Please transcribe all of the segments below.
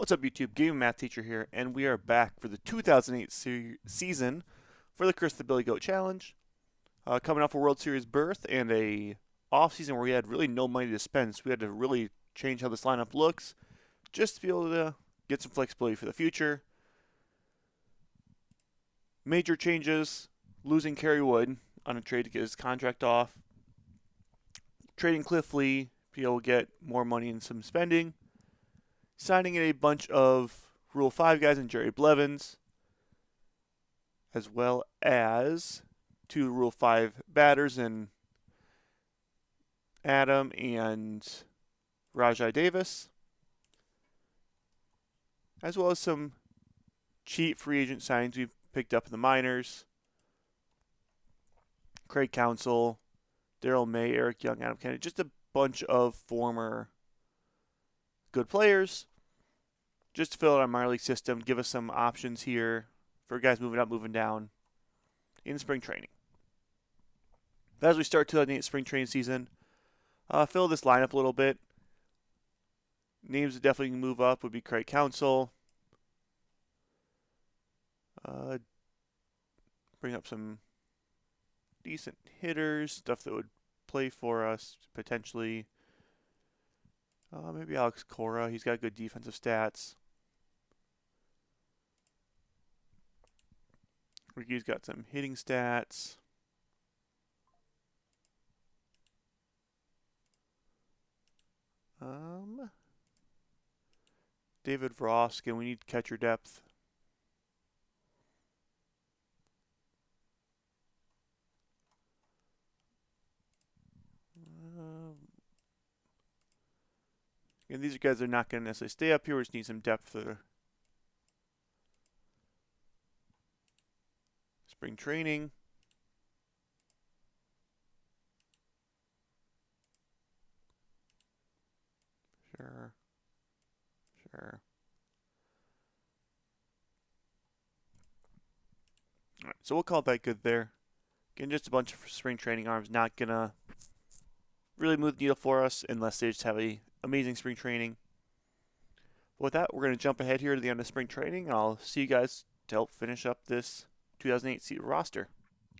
What's up, YouTube? Game and Math Teacher here, and we are back for the 2008 season for the Curse the Billy Goat Challenge. Coming off a World Series berth and a off season where we had really no money to spend, so we had to really change how this lineup looks just to be able to get some flexibility for the future. Major changes: losing Kerry Wood on a trade to get his contract off, trading Cliff Lee to be able to get more money and some spending, signing in a bunch of Rule 5 guys and Jerry Blevins, as well as two Rule 5 batters in Adam and Rajai Davis, as well as some cheap free agent signings we've picked up in the minors. Craig Counsell, Daryl May, Eric Young, Adam Kennedy, just a bunch of former good players just to fill out our minor league system, give us some options here for guys moving up, moving down in spring training. But as we start 2008 spring training season, fill this lineup a little bit. Names that definitely can move up would be Craig Counsell. Bring up some decent hitters, stuff that would play for us potentially. Maybe Alex Cora. He's got good defensive stats. Ricky's got some hitting stats. David Ross. Again, we need catcher depth. And these are guys that are not going to necessarily stay up here. We just need some depth for spring training. Sure. All right, so we'll call that good there. Again, just a bunch of spring training arms. Not going to really move the needle for us unless they just have a amazing spring training. With that, we're going to jump ahead here to the end of spring training. I'll see you guys to help finish up this 2008 roster.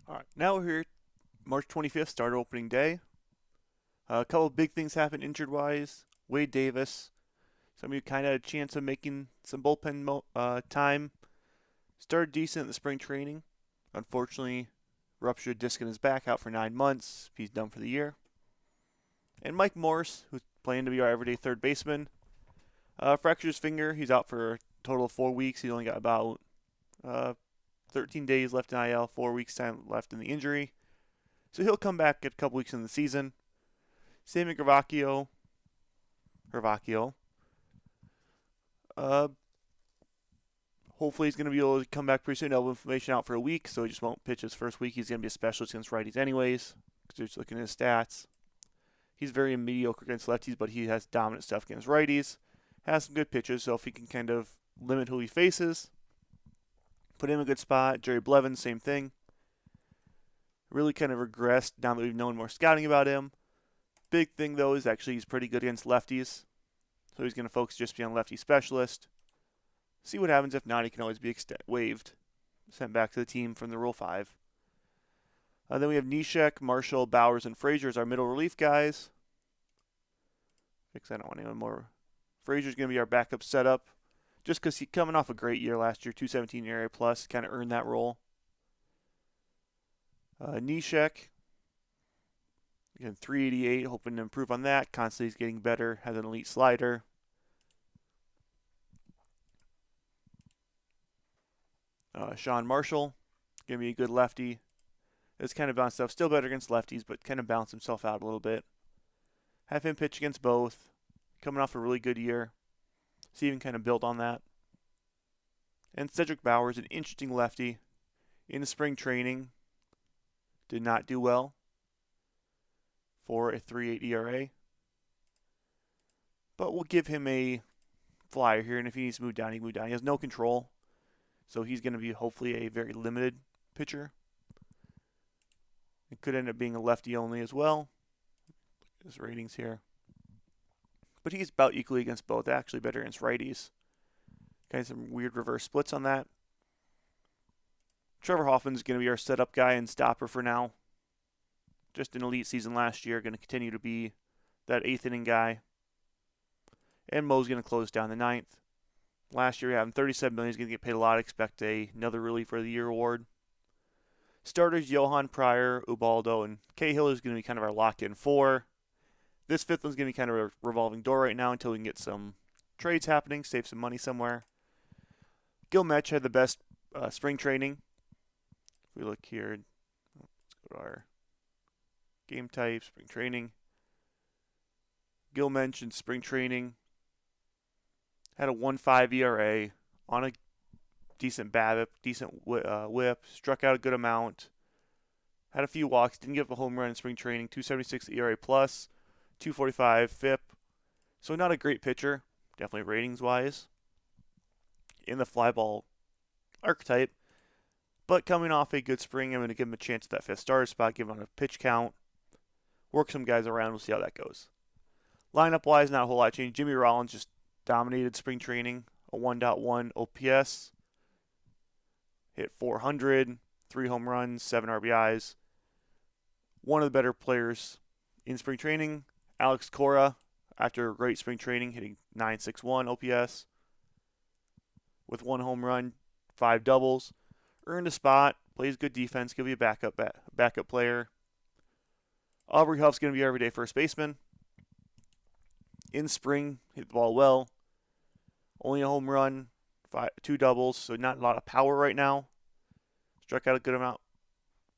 All right, now we're here. March 25th, starter opening day. A couple of big things happened injured-wise. Wade Davis. Some of you kind of had a chance of making some bullpen time. Started decent in the spring training. Unfortunately, ruptured disc in his back, out for 9 months. He's done for the year. And Mike Morse, who's playing to be our everyday third baseman, fractured his finger. He's out for a total of 4 weeks. He's only got about 13 days left in IL, 4 weeks time left in the injury. So he'll come back a couple weeks in the season. Sammy Hervacchio. Hopefully he's going to be able to come back pretty soon. Elbow inflammation out for a week, so he just won't pitch his first week. He's going to be a specialist against righties anyways, because they're just looking at his stats. He's very mediocre against lefties, but he has dominant stuff against righties. Has some good pitches, so if he can kind of limit who he faces, put him in a good spot. Jerry Blevins, same thing. Really kind of regressed now that we've known more scouting about him. Big thing, though, is actually he's pretty good against lefties. So he's going to focus just be on lefty specialist. See what happens. If not, he can always be waived. Sent back to the team from the Rule 5. Then we have Neshek, Marshall, Bowers, and Frasor as our middle relief guys. Because I don't want anyone more. Frasor's going to be our backup setup. Just because he's coming off a great year last year, 217 ERA plus, kind of earned that role. Neshek, again, 388, hoping to improve on that. Constantly he's getting better, has an elite slider. Sean Marshall, going to be a good lefty. It's kind of bounced stuff. Still better against lefties, but kind of balanced himself out a little bit. Have him pitch against both. Coming off a really good year. So even kind of built on that. And Cedric Bowers, an interesting lefty. In the spring training, did not do well for a 3.8 ERA. But we'll give him a flyer here, and if he needs to move down, he can move down. He has no control, so he's going to be hopefully a very limited pitcher. It could end up being a lefty only as well. Look at his ratings here. But he's about equally against both, actually better against righties. Kind of some weird reverse splits on that. Trevor Hoffman's going to be our setup guy and stopper for now. Just an elite season last year, going to continue to be that 8th inning guy. And Mo's going to close down the 9th. Last year, we had him $37 million. He's going to get paid a lot. Expect another reliever of the year award. Starters, Johan, Pryor, Ubaldo, and Cahill is going to be kind of our locked-in 4. This 5th one's going to be kind of a revolving door right now until we can get some trades happening, save some money somewhere. Gil Metch had the best spring training. If we look here, let's go to our game type, spring training. Gil mentioned spring training. Had a 1.5 ERA on a decent BABIP, decent whip, struck out a good amount. Had a few walks, didn't give up a home run in spring training. 2.76 ERA plus, 2.45 FIP. So not a great pitcher, definitely ratings-wise, in the fly ball archetype. But coming off a good spring, I'm going to give him a chance at that 5th starter spot, give him a pitch count, work some guys around. We'll see how that goes. Lineup-wise, not a whole lot changed. Jimmy Rollins just dominated spring training, a 1.1 OPS, hit 400, 3 home runs, 7 RBIs. One of the better players in spring training, Alex Cora, after a great spring training, hitting 9.61 OPS with 1 home run, 5 doubles. Earned a spot, plays good defense, could be a backup player. Aubrey Huff's going to be our everyday first baseman. In spring, hit the ball well. Only a home run, 2 doubles, so not a lot of power right now. Struck out a good amount,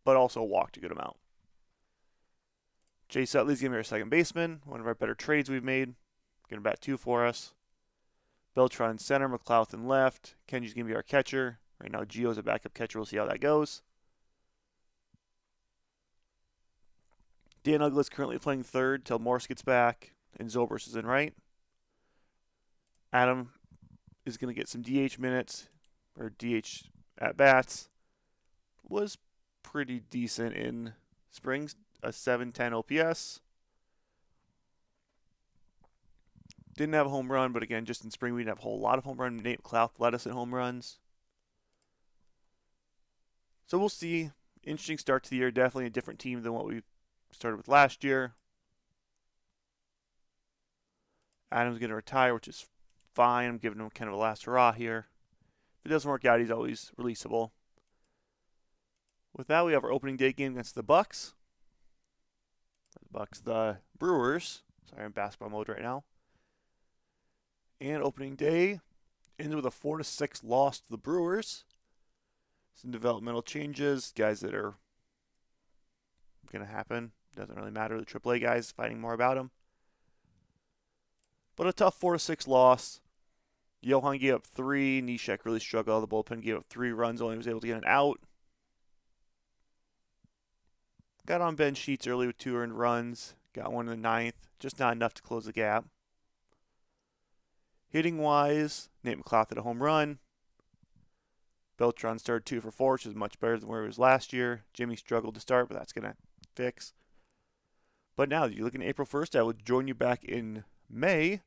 but also walked a good amount. Chase Utley's going to be our second baseman, one of our better trades we've made. Going to bat 2 for us. Beltran in center, McLouth in left. Kenji's going to be our catcher. Right now, Gio's a backup catcher. We'll see how that goes. Dan Uggla's currently playing third till Morse gets back, and Zobrist is in right. Adam is going to get some DH minutes, or DH at-bats. Was pretty decent in spring, a 7.10 OPS. Didn't have a home run, but again, just in spring, we didn't have a whole lot of home runs. Nate McLouth led us in home runs. So we'll see. Interesting start to the year. Definitely a different team than what we started with last year. Adam's going to retire, which is fine. I'm giving him kind of a last hurrah here. If it doesn't work out, he's always releasable. With that, we have our opening day game against the Bucks. The Brewers. Sorry, I'm in basketball mode right now. And opening day ends with a 4-6 loss to the Brewers. Some developmental changes, guys that are going to happen. Doesn't really matter. The AAA guys fighting more about them. But a tough 4-6 loss. Johan gave up 3. Nishek really struggled. The bullpen gave up 3 runs. Only was able to get an out. Got on Ben Sheets early with 2 earned runs. Got one in the 9th. Just not enough to close the gap. Hitting-wise, Nate McLouth had a home run. Beltran started 2 for 4, which is much better than where he was last year. Jimmy struggled to start, but that's going to fix. But now, you're looking at April 1st. I will join you back in May,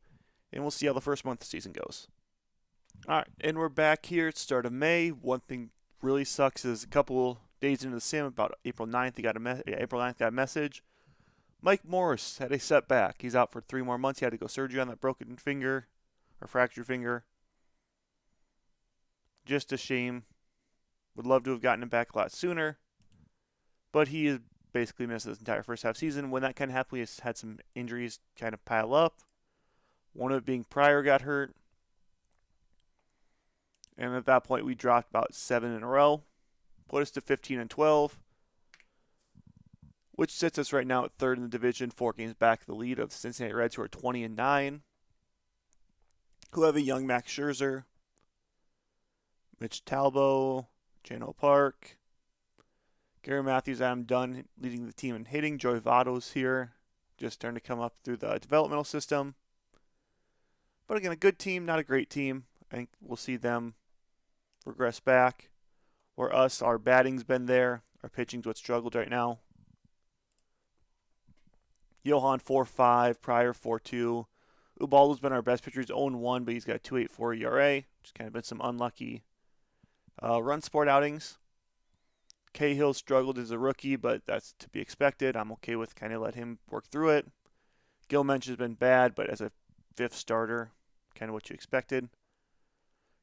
and we'll see how the first month of the season goes. All right, and we're back here at the start of May. One thing really sucks is a couple days into the sim, about April 9th, April 9th got a message. Mike Morse had a setback. He's out for 3 more months. He had to go surgery on that broken finger, or fractured finger. Just a shame. Would love to have gotten him back a lot sooner. But he has basically missed his entire first half season. When that kind of happened, we had some injuries kind of pile up. One of it being Pryor got hurt. And at that point, we dropped about 7 in a row. Put us to 15-12. Which sits us right now at 3rd in the division, 4 games back the lead of the Cincinnati Reds, who are 20-9. Who have a young Max Scherzer. Mitch Talbot, Chano Park, Gary Matthews, Adam Dunn leading the team in hitting. Joey Votto's here, just starting to come up through the developmental system. But again, a good team, not a great team. I think we'll see them regress back. Where us, our batting's been there. Our pitching's what struggled right now. Johan 4.5, Pryor 4.2, Ubaldo's been our best pitcher. He's 0-1, but he's got a 2.84 ERA. Just kind of been some unlucky run support outings. Cahill struggled as a rookie, but that's to be expected. I'm okay with kind of let him work through it. Gilmench has been bad, but as a fifth starter, kind of what you expected.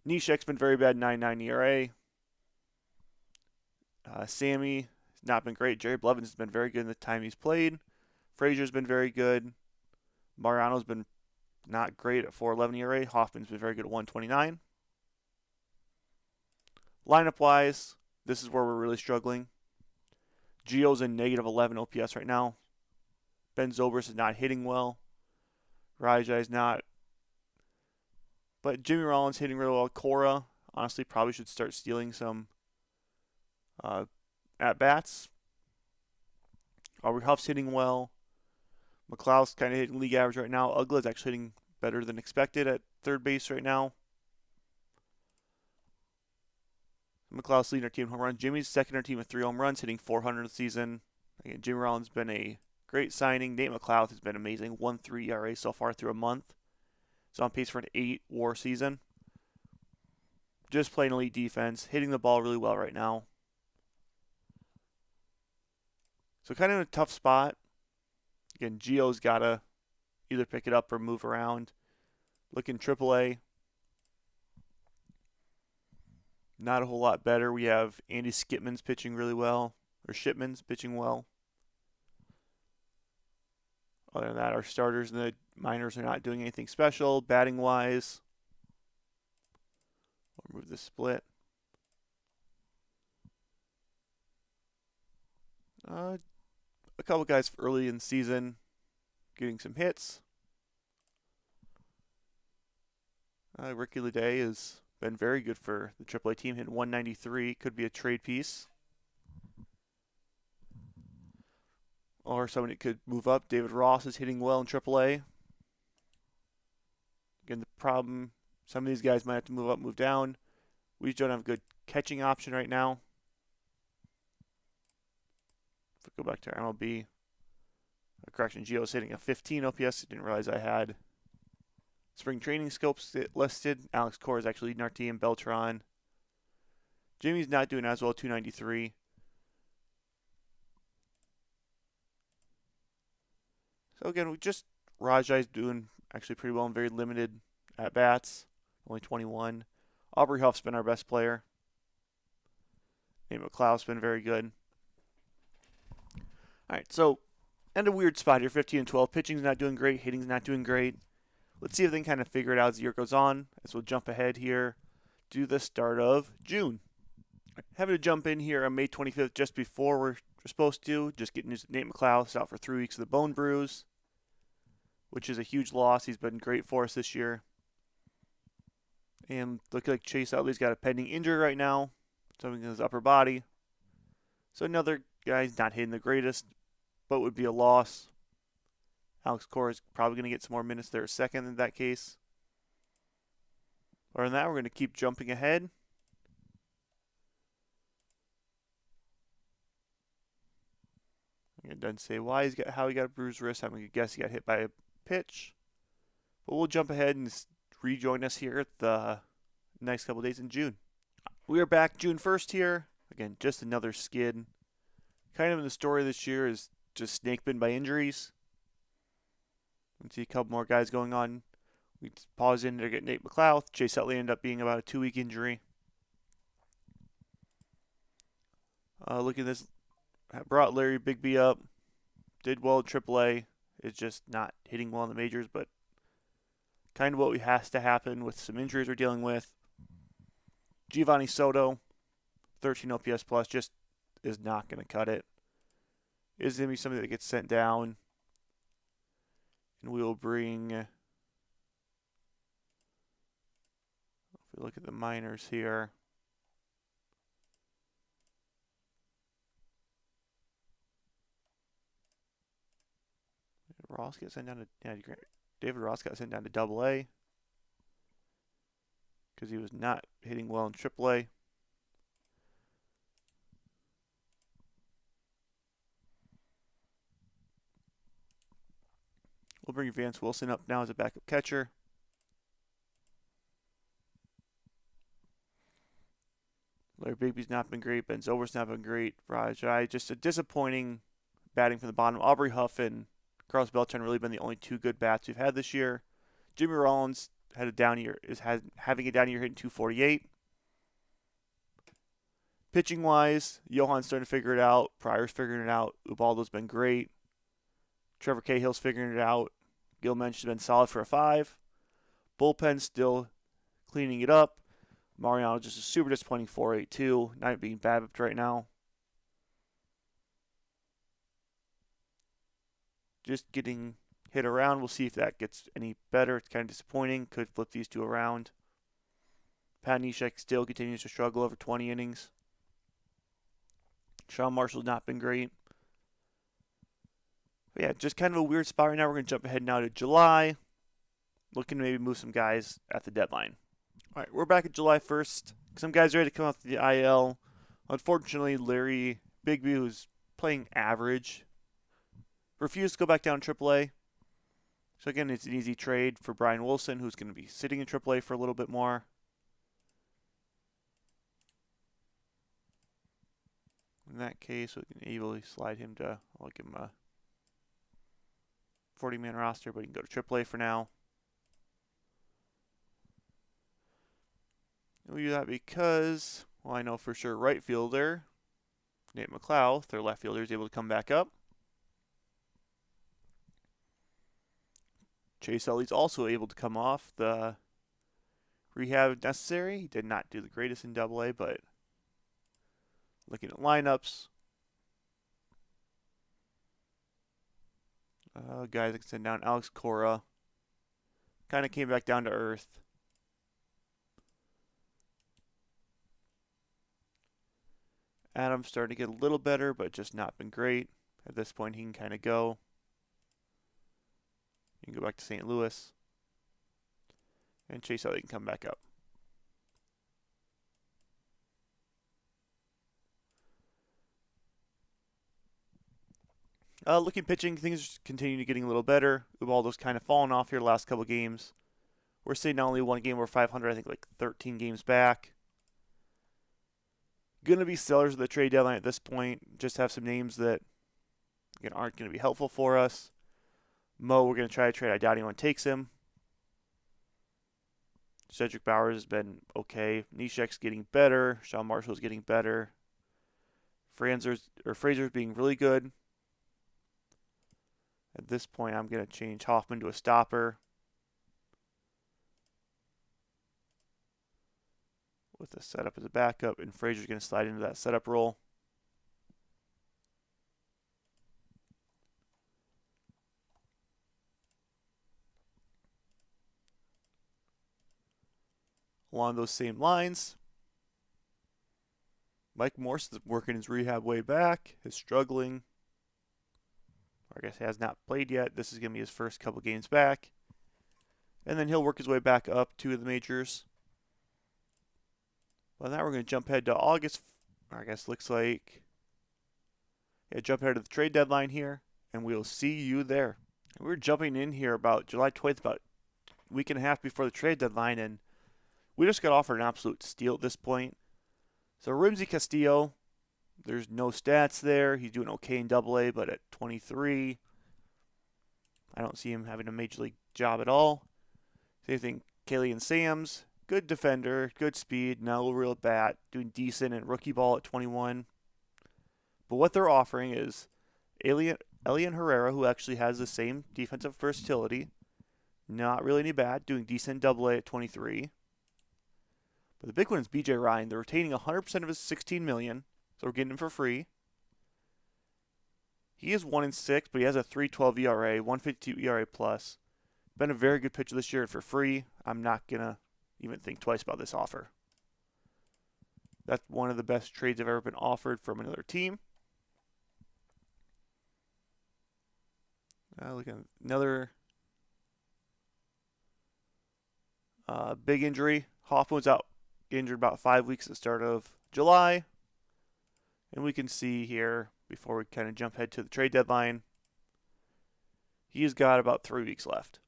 Neshek's been very bad, 9.9 ERA. Sammy has not been great. Jerry Blevins has been very good in the time he's played. Frasor's been very good. Mariano's been not great at 4.11 ERA. Hoffman's been very good at 1.29. Lineup-wise, this is where we're really struggling. Gio's in negative 11 OPS right now. Ben Zobrist is not hitting well. Rajai is not. But Jimmy Rollins hitting really well. Cora, honestly, probably should start stealing some at-bats. Aubrey Huff's hitting well. McLouth's kind of hitting league average right now. Utley's actually hitting better than expected at third base right now. McLouth's leading our team in home runs. Jimmy's second our team with 3 home runs, hitting 400 this season. Again, Jimmy Rollins has been a great signing. Nate McLouth has been amazing. 1.3 ERA so far through a month. He's on pace for an 8 WAR season. Just playing elite defense, hitting the ball really well right now. So kind of in a tough spot. Again, Gio's got to either pick it up or move around. Looking AAA. Not a whole lot better. We have Andy Skipman's pitching really well. Or Shipman's pitching well. Other than that, our starters in the minors are not doing anything special, batting-wise. I'll remove this split. A couple guys early in the season getting some hits. Ricky Leday has been very good for the AAA team, hitting 193. Could be a trade piece. Or someone that could move up. David Ross is hitting well in AAA. Again, the problem, some of these guys might have to move up, move down. We just don't have a good catching option right now. If we go back to our MLB, correction, Gio's hitting a 15 OPS. I didn't realize I had spring training scopes listed. Alex Cora is actually leading our team. Beltran. Jimmy's not doing as well, 293. So again, Rajai's doing actually pretty well and very limited at-bats. Only 21. Aubrey Huff's been our best player. Nate McLouth's been very good. Alright, so end a weird spot here, 15-12. Pitching's not doing great, hitting's not doing great. Let's see if they can kind of figure it out as the year goes on. As we'll jump ahead here to the start of June. Having to jump in here on May 25th just before we're supposed to. Just getting Nate McLouth out for 3 weeks of the bone bruise, which is a huge loss. He's been great for us this year. And looking like Chase Utley's got a pending injury right now. Something in his upper body. So another guy's not hitting the greatest, but would be a loss. Alex Cora is probably going to get some more minutes there second in that case. Other than that, we're going to keep jumping ahead. It doesn't say how he got a bruised wrist. I'm going to guess he got hit by a pitch. But we'll jump ahead and rejoin us here at the next couple days in June. We are back June 1st here. Again, just another skid. Kind of in the story this year is just snake bitten by injuries. We see a couple more guys going on. We pause in to get Nate McLouth. Chase Utley ended up being about a 2-week injury. Look at this. Brought Larry Bigby up. Did well at AAA. It's just not hitting well in the majors, but kind of what has to happen with some injuries we're dealing with. Giovanni Soto, 13 OPS plus, just is not going to cut it. Is going to be somebody that gets sent down. And we will bring, if we look at the minors here, Ross gets sent down to, David Ross got sent down to AA because he was not hitting well in AAA. We'll bring Vance Wilson up now as a backup catcher. Larry Bigby's not been great. Ben Zobrist's not been great. Rajai, just a disappointing batting from the bottom. Aubrey Huff and Carlos Beltran really been the only two good bats we've had this year. Jimmy Rollins had a down year, having a down year hitting 248. Pitching wise, Johan's starting to figure it out. Pryor's figuring it out. Ubaldo's been great. Trevor Cahill's figuring it out. Gil Mensch has been solid for a 5. Bullpen still cleaning it up. Mariano just a super disappointing 4.82. Not being BABIP right now. Just getting hit around. We'll see if that gets any better. It's kind of disappointing. Could flip these two around. Pat Neshek still continues to struggle over 20 innings. Sean Marshall's not been great. But yeah, just kind of a weird spot right now. We're going to jump ahead now to July. Looking to maybe move some guys at the deadline. All right, we're back at July 1st. Some guys are ready to come off the IL. Unfortunately, Larry Bigby, who's playing average, refused to go back down to AAA. So again, it's an easy trade for Brian Wilson, who's going to be sitting in AAA for a little bit more. In that case, we can easily slide him to, I'll give him a 40-man roster, but he can go to AAA for now. We do that because, well, I know for sure right fielder, Nate McLouth, their left fielder, is able to come back up. Chase Utley's also able to come off the rehab necessary. He did not do the greatest in AA, but looking at lineups, guys that can send down Alex Cora. Kind of came back down to earth. Adam's starting to get a little better, but just not been great. At this point, he can kind of go. You can go back to St. Louis. And Chase Utley can come back up. Looking pitching, things continue to getting a little better. Ubaldo's kind of fallen off here the last couple games. We're sitting not only one game over 500, I think like 13 games back. Going to be sellers of the trade deadline at this point. Just have some names that again aren't going to be helpful for us. Mo, we're going to try to trade. I doubt anyone takes him. Cedric Bowers has been okay. Neshek's getting better. Sean Marshall's getting better. Frasor's being really good. At this point, I'm going to change Hoffman to a stopper. With a setup as a backup, and Frasor's going to slide into that setup role. Along those same lines, Mike Morse is working his rehab way back, is struggling. I guess he has not played yet. This is going to be his first couple games back. And then he'll work his way back up to the majors. Well, now we're going to jump ahead to August. I guess looks like, yeah, jump ahead to the trade deadline here, and we'll see you there. And we're jumping in here about July 20th, about a week and a half before the trade deadline, and we just got offered an absolute steal at this point. So Rimsey Castillo, there's no stats there. He's doing okay in AA, but at 23, I don't see him having a major league job at all. Same thing, Kalian Sams. Good defender, good speed, no real bat, doing decent in rookie ball at 21. But what they're offering is Elian Herrera, who actually has the same defensive versatility, not really any bad, doing decent in AA at 23. But the big one is BJ Ryan. They're retaining 100% of his $16 million, so we're getting him for free. He is 1-6, but he has a 3.12 ERA, 1.52 ERA plus. Been a very good pitcher this year for free. I'm not gonna even think twice about this offer. That's one of the best trades I've ever been offered from another team. Look at another big injury. Hoffman was out injured about 5 weeks at the start of July. And we can see here, before we kind of jump ahead to the trade deadline, He's got about 3 weeks left,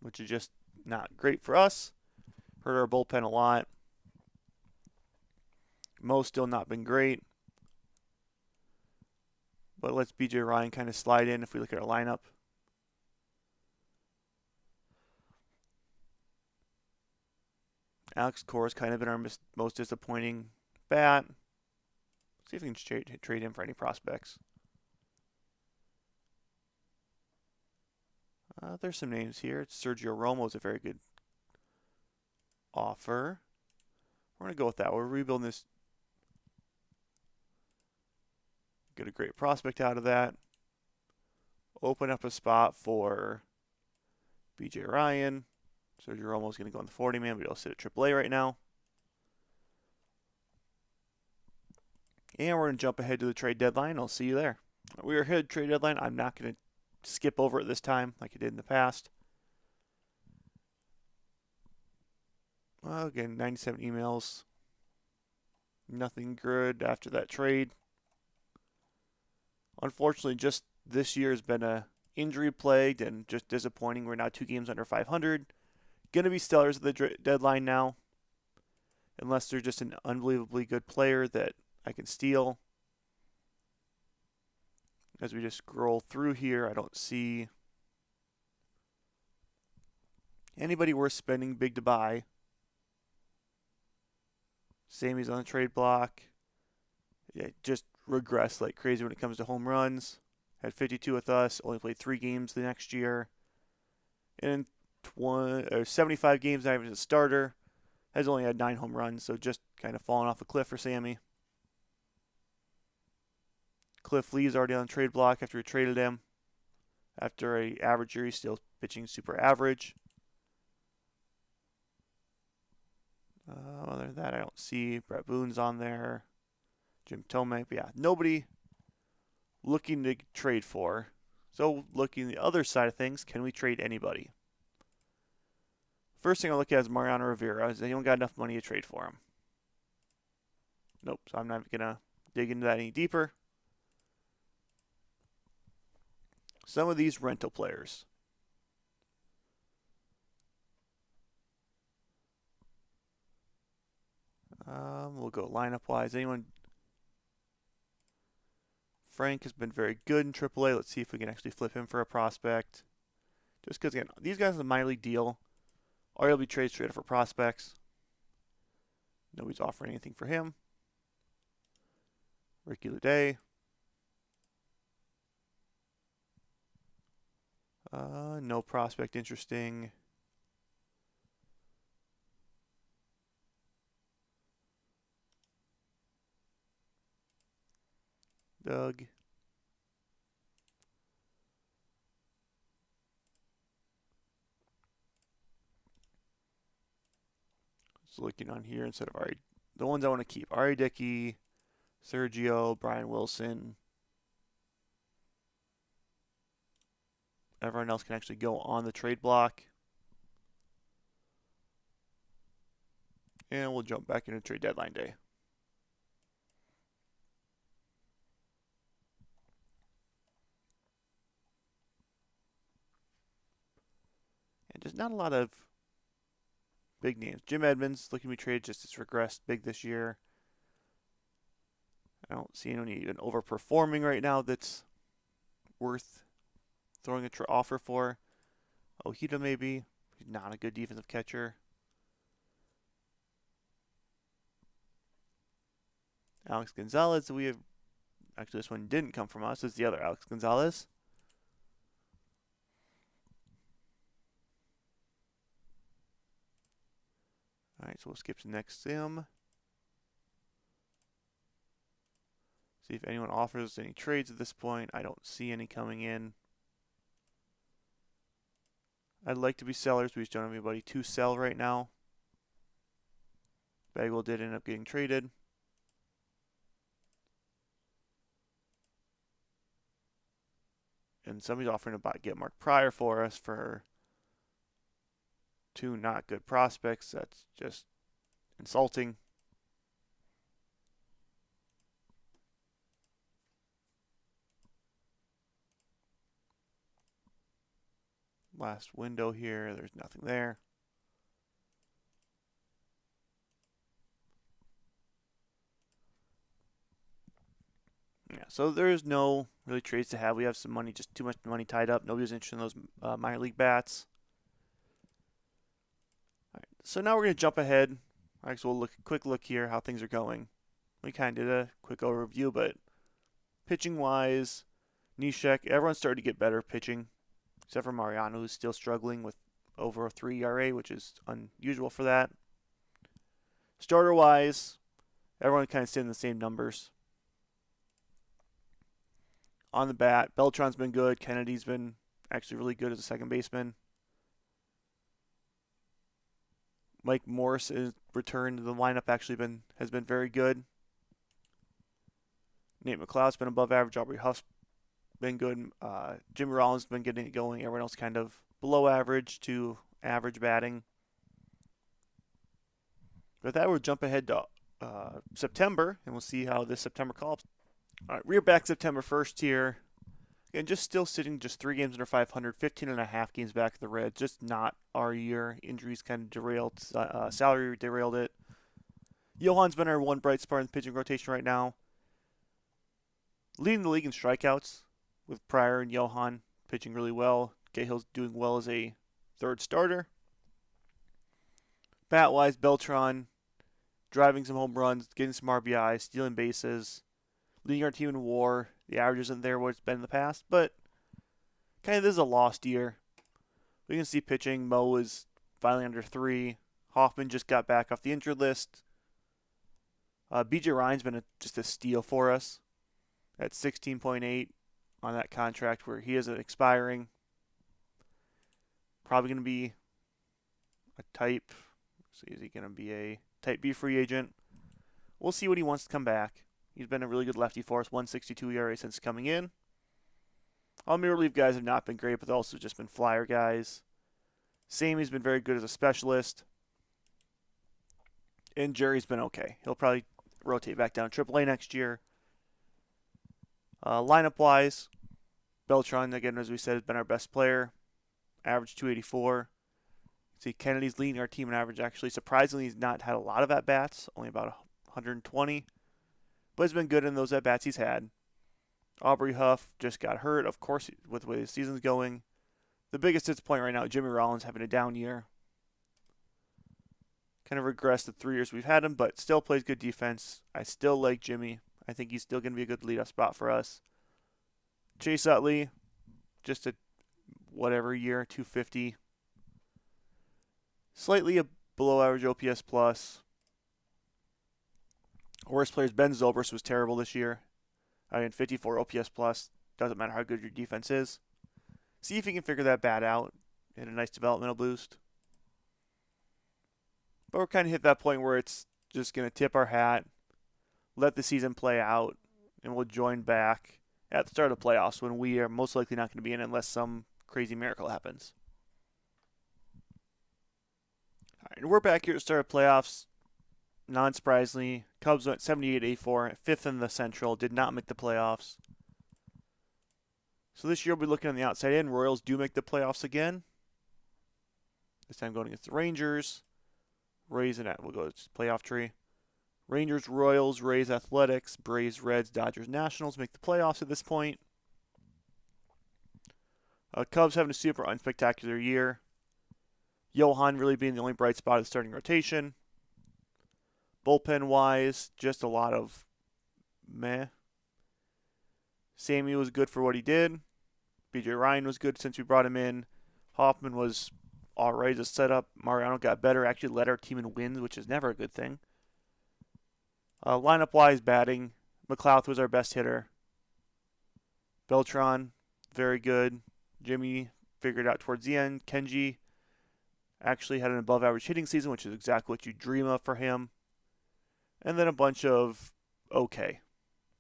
which is just not great for us. Hurt our bullpen a lot. Mo's still not been great. But let's BJ Ryan kind of slide in if we look at our lineup. Alex Cora's kind of been our most disappointing bat. See if we can trade him for any prospects. There's some names here. Sergio Romo's a very good offer. We're going to go with that. We're rebuilding this. Get a great prospect out of that. Open up a spot for BJ Ryan. Sergio Romo's going to go on the 40-man, but he'll sit at AAA right now. And we're going to jump ahead to the trade deadline. I'll see you there. We are ahead trade deadline. I'm not going to skip over it this time like I did in the past. Well, again, 97 emails. Nothing good after that trade. Unfortunately, just this year has been a injury plagued and just disappointing. We're now 2 games under 500. Going to be stellars at the deadline now. Unless they're just an unbelievably good player that I can steal. As we just scroll through here, I don't see anybody worth spending big to buy. Sammy's on the trade block. Yeah, just regressed like crazy when it comes to home runs. Had 52 with us. Only played 3 games the next year. And in 75 games, not even as a starter. Has only had 9 home runs, so just kind of falling off a cliff for Sammy. Cliff Lee's already on the trade block after we traded him. After an average year, he's still pitching super average. Other than that, I don't see. Brett Boone's on there. Jim Tomac. But yeah, nobody looking to trade for. So looking at the other side of things, can we trade anybody? First thing I'll look at is Mariano Rivera. Has anyone got enough money to trade for him? Nope, so I'm not going to dig into that any deeper. Some of these rental players. We'll go lineup-wise. Anyone? Frank has been very good in AAA. Let's see if we can actually flip him for a prospect. Just because, again, these guys are a minor league deal. Or he'll be traded straight up for prospects. Nobody's offering anything for him. Ricky Luday. No prospect interesting. Doug. Just looking on here instead of Ari. The ones I want to keep. Ari Dickey, Sergio, Brian Wilson. Everyone else can actually go on the trade block. And we'll jump back into trade deadline day. And just not a lot of big names. Jim Edmonds looking to be traded, just has regressed big this year. I don't see anyone even overperforming right now that's worth throwing an offer for. Ojeda maybe. He's not a good defensive catcher. Alex Gonzalez, we have actually this one didn't come from us. It's the other Alex Gonzalez. Alright, so we'll skip to next sim. See if anyone offers any trades at this point. I don't see any coming in. I'd like to be sellers. We just don't have anybody to sell right now. Bagwell did end up getting traded. And somebody's offering to get Mark Pryor for us for 2 not good prospects. That's just insulting. last window here. There's nothing there. Yeah, so there's no really trades to have. We have some money, just too much money tied up. Nobody's interested in those minor league bats. All right, so now we're going to jump ahead. All right, so we'll quick look here how things are going. We kind of did a quick overview, but pitching-wise, Nishek, everyone's starting to get better pitching, except for Mariano, who's still struggling with over a 3 ERA, which is unusual for that. Starter-wise, everyone kind of staying in the same numbers. On the bat, Beltran's been good. Kennedy's been actually really good as a second baseman. Mike Morse is returned to the lineup. Has been very good. Nate McLouth's been above average. Aubrey Huff's been good. Jimmy Rollins been getting it going. Everyone else kind of below average to average batting. With that, we'll jump ahead to September, and we'll see how this September call-up. All right, we're back September 1st here. Again, just still sitting just 3 games under 500, 15.5 games back of the Reds. Just not our year. Injuries kind of derailed. Salary derailed it. Johan's been our one bright spot in the pitching rotation right now. Leading the league in strikeouts with Pryor and Johan pitching really well. Cahill's doing well as a third starter. Bat-wise, Beltran driving some home runs, getting some RBIs, stealing bases, leading our team in WAR. The average isn't there what it's been in the past, but kind of this is a lost year. We can see pitching. Mo is finally under 3. Hoffman just got back off the injured list. BJ Ryan's been just a steal for us at 16.8 on that contract where he is expiring. Probably going to be a type. Is he going to be a type B free agent? We'll see what he wants to come back. He's been a really good lefty for us, 1.62 ERA since coming in. All mirror relief guys have not been great, but they've also just been flyer guys. Sammy's been very good as a specialist. And Jerry's been okay. He'll probably rotate back down AAA next year. Lineup-wise, Beltran, again, as we said, has been our best player. Average 284. See, Kennedy's leading our team in average, actually. Surprisingly, he's not had a lot of at-bats, only about 120. But he's been good in those at-bats he's had. Aubrey Huff just got hurt, of course, with the way the season's going. The biggest disappointment right now, Jimmy Rollins having a down year. Kind of regressed the 3 years we've had him, but still plays good defense. I still like Jimmy. I think he's still going to be a good leadoff spot for us. Chase Utley, just a whatever year, 250. Slightly a below average OPS plus. Worst players, Ben Zobrist was terrible this year. 54 OPS plus. Doesn't matter how good your defense is. See if you can figure that bat out. Get a nice developmental boost. But we're kind of hit that point where it's just going to tip our hat, let the season play out, and we'll join back at the start of the playoffs when we are most likely not going to be in unless some crazy miracle happens. All right, and we're back here at the start of playoffs. Non-surprisingly, Cubs went 78-84, 5th in the Central, did not make the playoffs. So this year we'll be looking on the outside in. Royals do make the playoffs again. This time going against the Rangers. Rays and we'll go to playoff tree. Rangers, Royals, Rays, Athletics, Braves, Reds, Dodgers, Nationals make the playoffs at this point. Cubs having a super unspectacular year. Johan really being the only bright spot of the starting rotation. Bullpen-wise, just a lot of meh. Sammy was good for what he did. BJ Ryan was good since we brought him in. Hoffman was all right as a setup. Mariano got better, actually led our team in wins, which is never a good thing. Lineup-wise, batting, McLouth was our best hitter. Beltran, very good. Jimmy figured out towards the end. Kenji actually had an above-average hitting season, which is exactly what you dream of for him. And then a bunch of okay.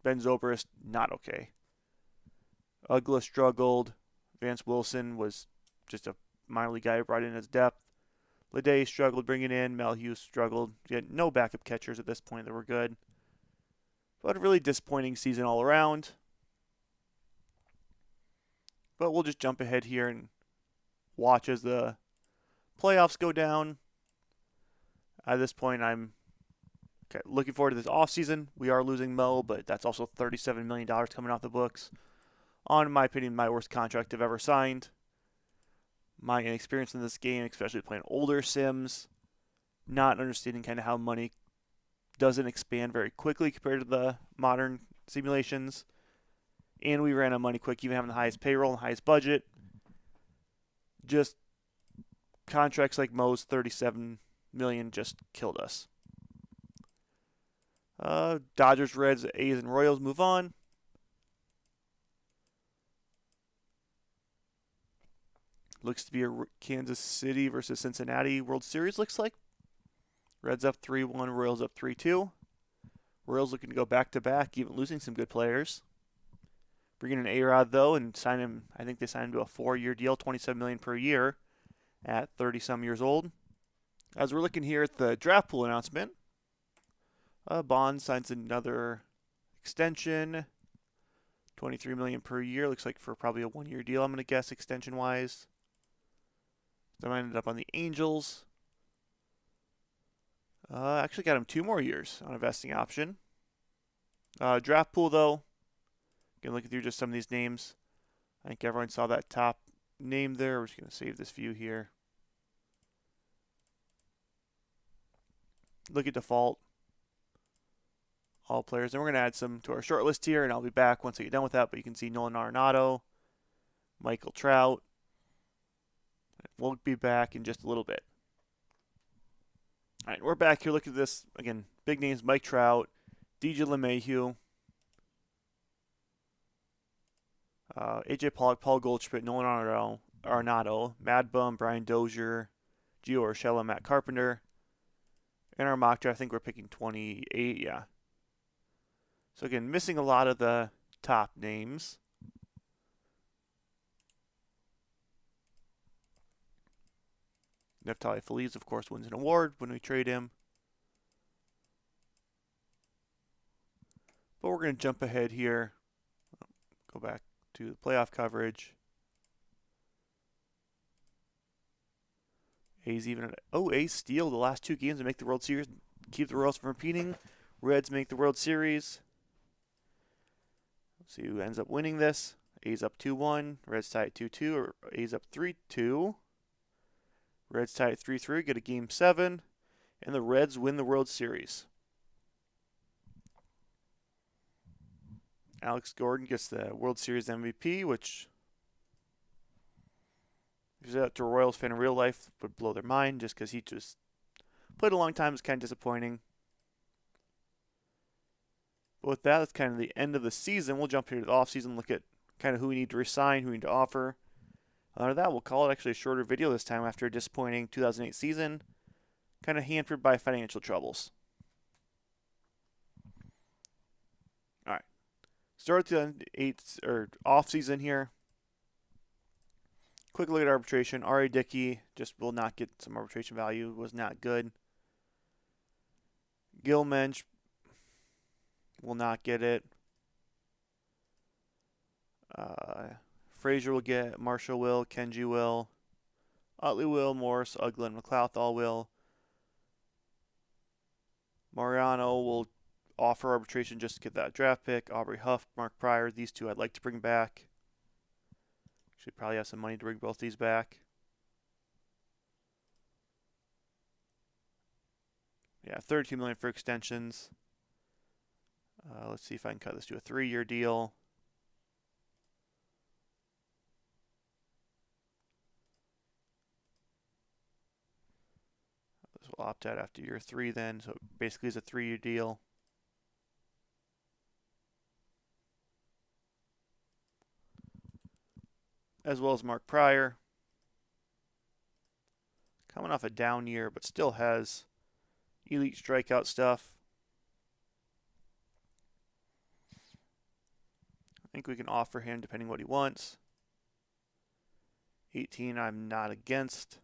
Ben Zobrist, not okay. Ugla struggled. Vance Wilson was just a minor league guy who brought in his depth. Leday struggled bringing in. Mel Hughes struggled. You had no backup catchers at this point that were good. But a really disappointing season all around. But we'll just jump ahead here and watch as the playoffs go down. At this point, I'm looking forward to this offseason. We are losing Mo, but that's also $37 million coming off the books. On, in my opinion, my worst contract I've ever signed. My inexperience in this game, especially playing older sims, not understanding kind of how money doesn't expand very quickly compared to the modern simulations. And we ran out of money quick, even having the highest payroll and the highest budget. Just contracts like Mo's $37 million just killed us. Dodgers, Reds, A's, and Royals move on. Looks to be a Kansas City versus Cincinnati World Series, looks like. Reds up 3-1, Royals up 3-2. Royals looking to go back-to-back, even losing some good players. Bringing in A-Rod, though, and sign him, I think they signed him to a 4-year deal, $27 million per year at 30-some years old. As we're looking here at the draft pool announcement, Bond signs another extension, $23 million per year. Looks like for probably a 1-year deal, I'm going to guess, extension-wise. Then I ended up on the Angels. Actually got him 2 more years on a vesting option. Draft pool, though. Again, looking through just some of these names. I think everyone saw that top name there. We're just going to save this view here. Look at default. All players. And we're going to add some to our short list here, and I'll be back once I get done with that. But you can see Nolan Arenado, Michael Trout. We'll be back in just a little bit. All right, we're back here. Look at this. Again, big names, Mike Trout, DJ LeMahieu, AJ Pollock, Paul Goldschmidt, Nolan Arenado, Mad Bum, Brian Dozier, Gio Urshela, Matt Carpenter. In our mock draft, I think we're picking 28, yeah. So again, missing a lot of the top names. Neftali Feliz, of course, wins an award when we trade him. But we're going to jump ahead here. Go back to the playoff coverage. A's A's steal the last 2 games to make the World Series, keep the Royals from repeating. Reds make the World Series. Let's see who ends up winning this. A's up 2-1. Reds tie at 2-2. Or A's up 3-2. Reds tie at 3-3. Get a Game 7. And the Reds win the World Series. Alex Gordon gets the World Series MVP, which, if you're out to a Royals fan in real life, would blow their mind just because he just played a long time. It's kind of disappointing. But with that, that's kind of the end of the season. We'll jump here to the offseason, look at kind of who we need to resign, who we need to offer. Other than that, we'll call it actually a shorter video this time after a disappointing 2008 season, kind of hampered by financial troubles. All right. Start the off season here. Quick look at arbitration. R.A. Dickey just will not get some arbitration value. Was not good. Gil Mensch will not get it. Frasor will get. Marshall will. Kenji will. Utley will. Morse, Utley, and McLouth all will. Mariano will offer arbitration just to get that draft pick. Aubrey, Huff, Mark Pryor. These 2 I'd like to bring back. Should probably have some money to bring both these back. Yeah, $32 million for extensions. Let's see if I can cut this to a 3-year deal. This will opt out after year 3 then, so it basically is a 3-year deal. As well as Mark Pryor. Coming off a down year, but still has elite strikeout stuff. I think we can offer him depending what he wants. 18 I'm not against,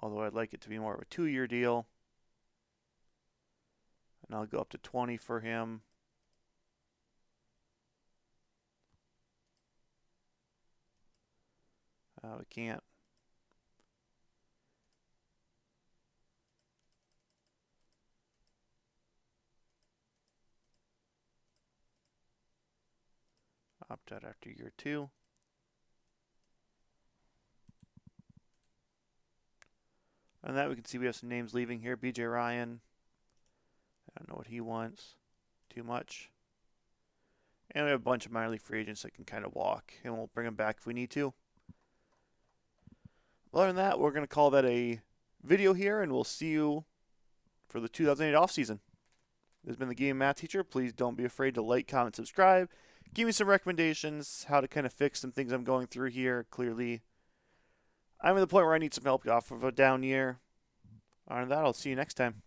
although I'd like it to be more of a 2-year deal. And I'll go up to 20 for him. We can't. Opt out after year 2. And that we can see we have some names leaving here. BJ Ryan. I don't know what he wants. Too much. And we have a bunch of minor league free agents that can kind of walk. And we'll bring them back if we need to. Other than that, we're going to call that a video here. And we'll see you for the 2008 offseason. This has been the Game Math Teacher. Please don't be afraid to like, comment, subscribe. Give me some recommendations, how to kind of fix some things I'm going through here. Clearly, I'm at the point where I need some help off of a down year. Other than that, I'll see you next time.